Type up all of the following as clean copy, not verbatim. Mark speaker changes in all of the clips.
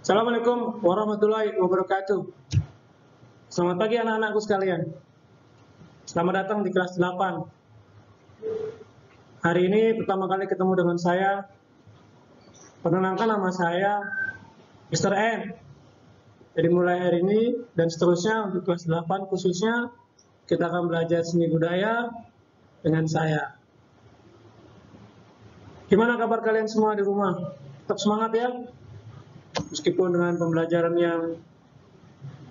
Speaker 1: Assalamualaikum warahmatullahi wabarakatuh. Selamat pagi anak-anakku sekalian. Selamat datang di kelas 8. Hari ini pertama kali ketemu dengan saya. Perkenalkan, nama saya Mr. N. Jadi mulai hari ini dan seterusnya untuk kelas 8 khususnya kita akan belajar seni budaya dengan saya. Gimana kabar kalian semua di rumah? Tetap semangat ya? Meskipun dengan pembelajaran yang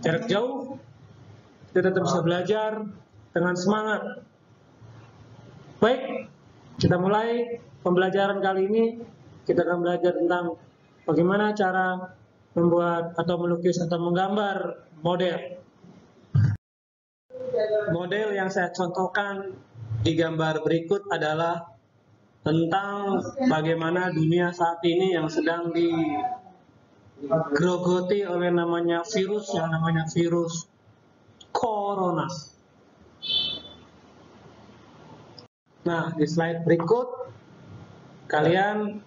Speaker 1: jarak jauh, kita tetap bisa belajar dengan semangat. Baik, kita mulai pembelajaran kali ini. Kita akan belajar tentang bagaimana cara membuat atau melukis atau menggambar model. Model yang saya contohkan di gambar berikut adalah tentang bagaimana dunia saat ini yang sedang digerogoti oleh virus yang namanya virus corona. Nah, di slide berikut kalian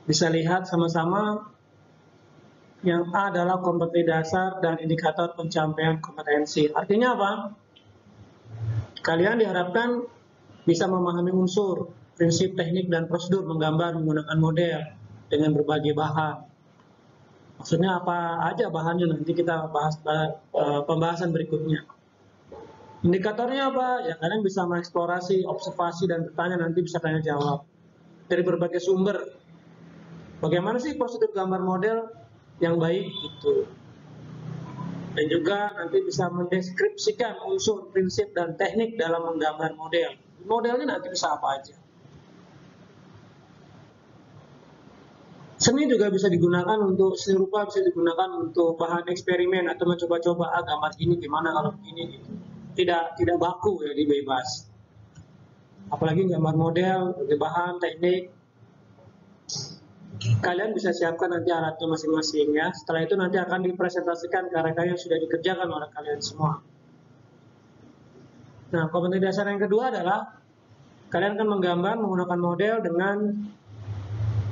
Speaker 1: bisa lihat sama-sama yang A adalah kompetensi dasar dan indikator pencapaian kompetensi. Artinya apa? Kalian diharapkan bisa memahami unsur, prinsip, teknik, dan prosedur menggambar menggunakan model dengan berbagai bahan. Maksudnya apa aja bahannya, nanti kita bahas pembahasan berikutnya. Indikatornya apa? Ya, kalian bisa mengeksplorasi, observasi, dan bertanya, nanti bisa tanya jawab dari berbagai sumber. Bagaimana sih prosedur gambar model yang baik itu? Dan juga nanti bisa mendeskripsikan unsur, prinsip, dan teknik dalam menggambar model. Modelnya nanti bisa apa aja. Seni juga bisa digunakan untuk seni rupa, bisa digunakan untuk bahan eksperimen atau mencoba-coba gambar ini gimana kalau begini gitu. Tidak baku ya, bebas. Apalagi gambar model, bahan teknik. Kalian bisa siapkan nanti alatnya masing-masing ya. Setelah itu nanti akan dipresentasikan karya-karya yang sudah dikerjakan oleh kalian semua. Nah, kompetensi dasar yang kedua adalah kalian akan menggambar menggunakan model dengan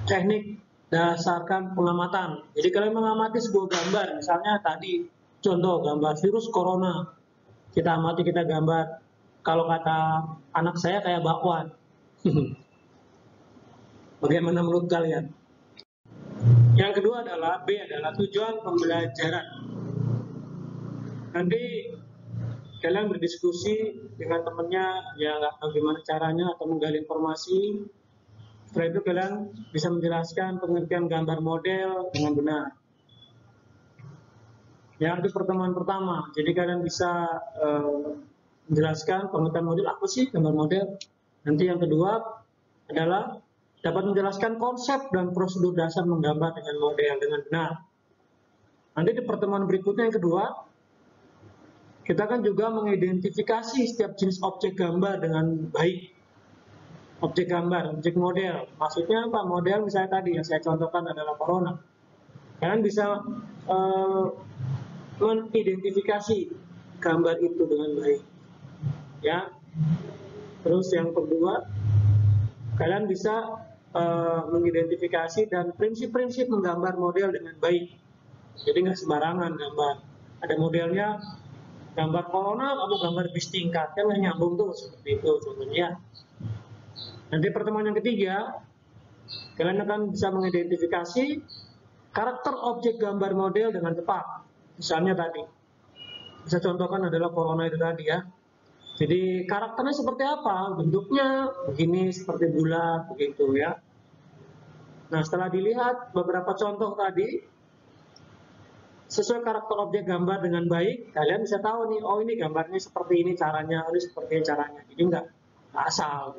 Speaker 1: teknik dasarkan pengamatan. Jadi kalian mengamati sebuah gambar, misalnya tadi contoh gambar virus corona. Kita amati, kita gambar. Kalau kata anak saya kayak bakwan. Bagaimana menurut kalian? Yang kedua adalah B adalah tujuan pembelajaran. Nanti kalian berdiskusi dengan temannya, ya nggak tahu gimana caranya atau menggali informasi. Setelah itu kalian bisa menjelaskan pengertian gambar model dengan benar. Ya, itu pertemuan pertama. Jadi kalian bisa menjelaskan pengertian model, apa sih gambar model. Nanti yang kedua adalah dapat menjelaskan konsep dan prosedur dasar menggambar dengan model dengan benar. Nanti di pertemuan berikutnya yang kedua, kita akan juga mengidentifikasi setiap jenis objek gambar dengan baik. Objek gambar, objek model. Maksudnya apa? Model misalnya tadi yang saya contohkan adalah corona. Kalian bisa mengidentifikasi gambar itu dengan baik. Ya. Terus yang kedua, kalian bisa mengidentifikasi dan prinsip-prinsip menggambar model dengan baik. Jadi nggak sembarangan gambar. Ada modelnya, gambar corona, kamu gambar bis tingkat, kan nggak nyambung tuh seperti itu contohnya. Nanti pertemuan yang ketiga, kalian akan bisa mengidentifikasi karakter objek gambar model dengan tepat. Misalnya tadi, bisa contohkan adalah corona itu tadi ya. Jadi karakternya seperti apa? Bentuknya begini, seperti bulat, begitu ya. Nah, setelah dilihat beberapa contoh tadi, sesuai karakter objek gambar dengan baik, kalian bisa tahu nih, oh ini gambarnya seperti ini caranya, ini seperti ini caranya. Jadi nggak asal,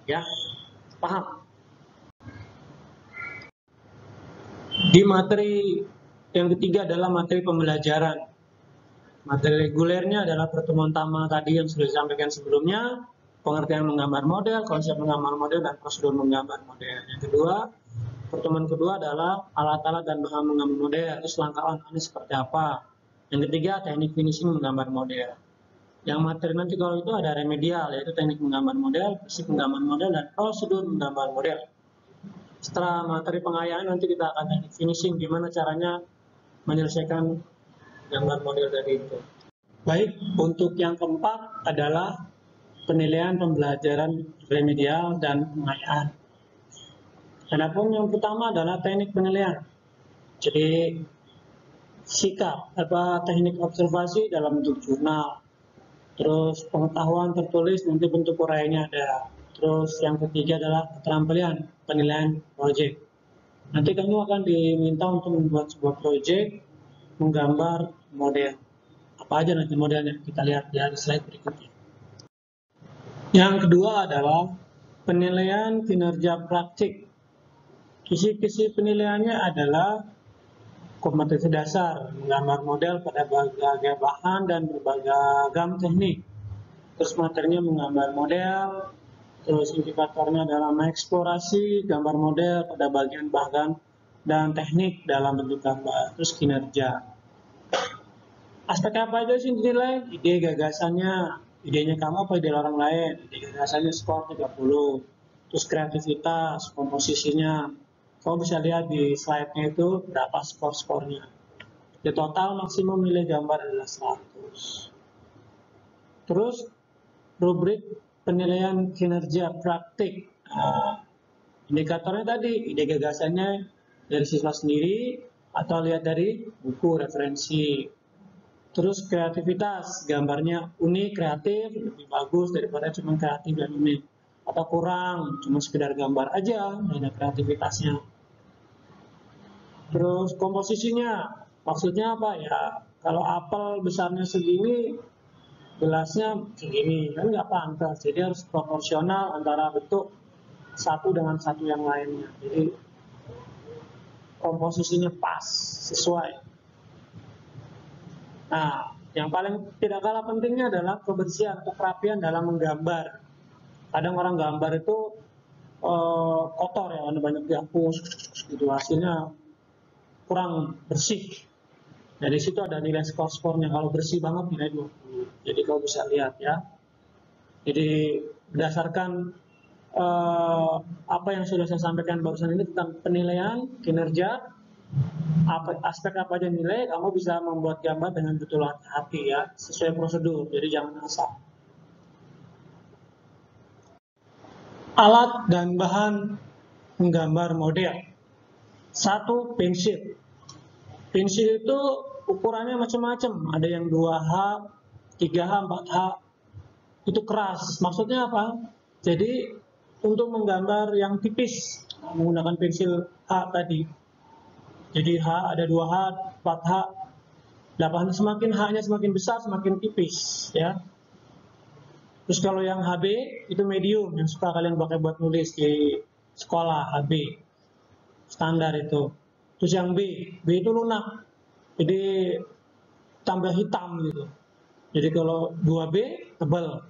Speaker 1: ya. Paham? Di materi yang ketiga adalah materi pembelajaran. Materi regulernya adalah pertemuan utama tadi yang sudah disampaikan sebelumnya, pengertian menggambar model, konsep menggambar model, dan prosedur menggambar model. Yang kedua, pertemuan kedua adalah alat-alat dan bahan menggambar model, terus langkah-langkahnya seperti apa. Yang ketiga, teknik finishing menggambar model. Yang materi nanti kalau itu ada remedial, yaitu teknik menggambar model, prinsip menggambar model, dan prosedur menggambar model. Setelah materi pengayaan nanti kita akan teknik finishing, gimana caranya menyelesaikan gambar model tadi itu. Baik, untuk yang keempat adalah penilaian pembelajaran remedial dan pengayaan. Adapun yang pertama adalah teknik penilaian. Jadi sikap teknik observasi dalam bentuk jurnal. Terus pengetahuan tertulis nanti bentuk uraiannya ada. Terus yang ketiga adalah keterampilan penilaian proyek. Nanti kamu akan diminta untuk membuat sebuah proyek menggambar model. Apa aja nanti modelnya, kita lihat ya di slide berikutnya. Yang kedua adalah penilaian kinerja praktik. Kisi-kisi penilaiannya adalah kompetensi dasar, menggambar model pada berbagai bahan dan berbagai teknik. Terus materinya menggambar model, terus indikatornya adalah mengeksplorasi gambar model pada bagian bahan dan teknik dalam bentuk gambar. Terus kinerja. Aspek apa aja sih dinilai? Ide gagasannya, idenya kamu apa ide orang lain? Ide gagasannya skor 30. Terus kreativitas, komposisinya. Kamu bisa lihat di slide-nya itu berapa skor-skornya. Di total maksimum nilai gambar adalah 100. Terus rubrik penilaian kinerja praktik. Indikatornya tadi, ide gagasannya dari siswa sendiri atau lihat dari buku referensi. Terus kreativitas, gambarnya unik, kreatif, lebih bagus daripada cuma kreatif dan unik. Atau kurang, cuma sekedar gambar aja, nggak ada kreativitasnya. Terus komposisinya, maksudnya apa ya? Kalau apel besarnya segini, gelasnya segini, kan nggak pantas. Jadi harus proporsional antara bentuk satu dengan satu yang lainnya. Jadi komposisinya pas, sesuai. Nah, yang paling tidak kalah pentingnya adalah kebersihan atau kerapian dalam menggambar. Kadang orang gambar itu kotor ya, ada banyak dihapus, gitu, hasilnya kurang bersih. Dari situ ada nilai skor-skornya. Kalau bersih banget nilai 20. Jadi kau bisa lihat ya. Jadi berdasarkan apa yang sudah saya sampaikan barusan ini tentang penilaian kinerja, aspek apa aja nilai, kamu bisa membuat gambar dengan betul hati-hati ya, sesuai prosedur, jadi jangan asal. Alat dan bahan menggambar model. 1. Pensil. Pensil itu ukurannya macam-macam, ada yang 2H, 3H, 4H. Itu keras, maksudnya apa? Jadi untuk menggambar yang tipis menggunakan pensil H tadi. Jadi H ada 2H, 4H, 8H, semakin H-nya semakin besar, semakin tipis ya. Terus kalau yang HB itu medium, yang suka kalian pakai buat nulis di sekolah, HB standar itu. Terus yang B itu lunak, jadi tambah hitam gitu. Jadi kalau 2B tebal,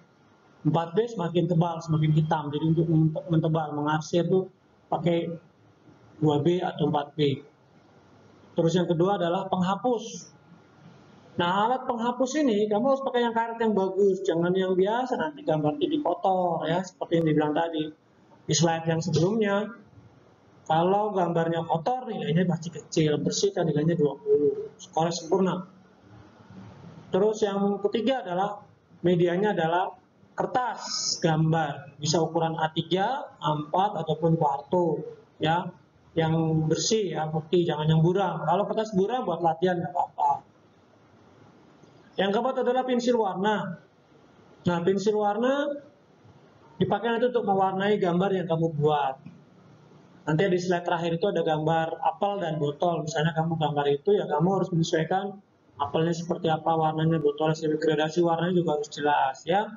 Speaker 1: 4B semakin tebal, semakin hitam. Jadi untuk mentebal, mengarsir itu pakai 2B atau 4B. Terus yang kedua adalah penghapus. Nah, alat penghapus ini kamu harus pakai yang karet yang bagus, jangan yang biasa nanti gambar jadi kotor ya, seperti yang dibilang tadi di slide yang sebelumnya. Kalau gambarnya kotor nilainya pasti kecil, bersih kan nilainya 20, skornya sempurna. Terus yang ketiga adalah medianya adalah kertas gambar, bisa ukuran A3, A4 ataupun kuarto ya. Yang bersih ya, putih, jangan yang buram. Kalau kertas buram buat latihan nggak apa-apa. Yang keempat adalah pensil warna. Nah, pensil warna dipakai nanti untuk mewarnai gambar yang kamu buat. Nanti di slide terakhir itu ada gambar apel dan botol. Misalnya kamu gambar itu, ya kamu harus menyesuaikan apelnya seperti apa, warnanya, botolnya, gradasi warnanya juga harus jelas ya.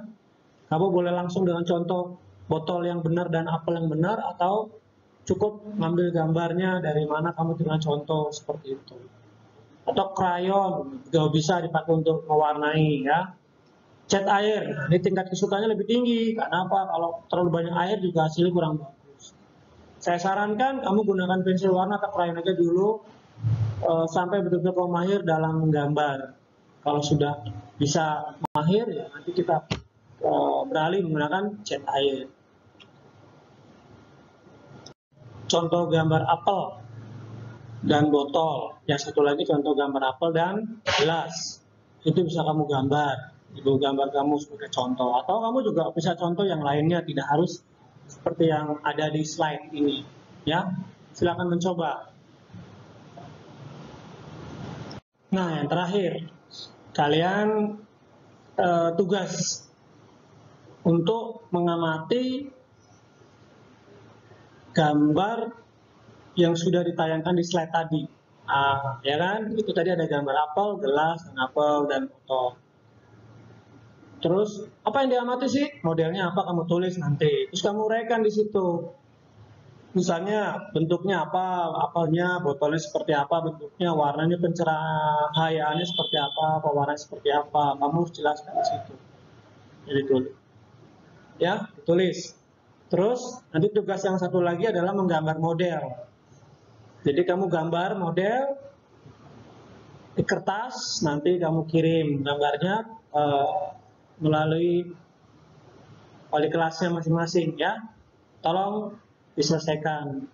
Speaker 1: Kamu boleh langsung dengan contoh botol yang benar dan apel yang benar, atau cukup ngambil gambarnya dari mana kamu dengan contoh seperti itu. Atau krayon juga bisa dipakai untuk mewarnai ya. Cat air, nah, ini tingkat kesukaannya lebih tinggi. Karena apa? Kalau terlalu banyak air juga hasilnya kurang bagus. Saya sarankan kamu gunakan pensil warna atau krayon aja dulu sampai betul-betul kamu mahir dalam menggambar. Kalau sudah bisa mahir ya nanti kita beralih menggunakan cat air. contoh gambar apel dan botol. Yang satu lagi contoh gambar apel dan gelas. Itu bisa kamu gambar. Itu gambar kamu sebagai contoh. Atau kamu juga bisa contoh yang lainnya, tidak harus seperti yang ada di slide ini. Ya, silakan mencoba. Nah, yang terakhir, kalian tugas untuk mengamati gambar yang sudah ditayangkan di slide tadi. Ya kan? Itu tadi ada gambar apel, gelas, dan apel, dan botol. Terus, apa yang diamati sih? Modelnya apa kamu tulis nanti. Terus kamu uraikan di situ. Misalnya bentuknya apa, apelnya, botolnya seperti apa, bentuknya, warnanya, pencerahayaannya seperti apa, pewarnanya seperti apa. Kamu harus jelaskan di situ. Jadi tulis. Ya, tulis. Terus nanti tugas yang satu lagi adalah menggambar model. Jadi kamu gambar model di kertas, nanti kamu kirim gambarnya melalui wali kelasnya masing-masing ya. Tolong diselesaikan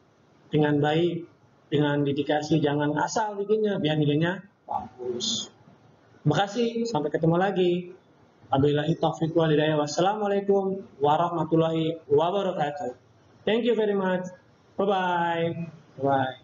Speaker 1: dengan baik, dengan dedikasi, jangan asal bikinnya, biar nilainya bagus. Terima kasih, sampai ketemu lagi. Wabillahi taufiq wal hidayah. Wassalamualaikum warahmatullahi wabarakatuh. Thank you very much. Bye bye. Bye.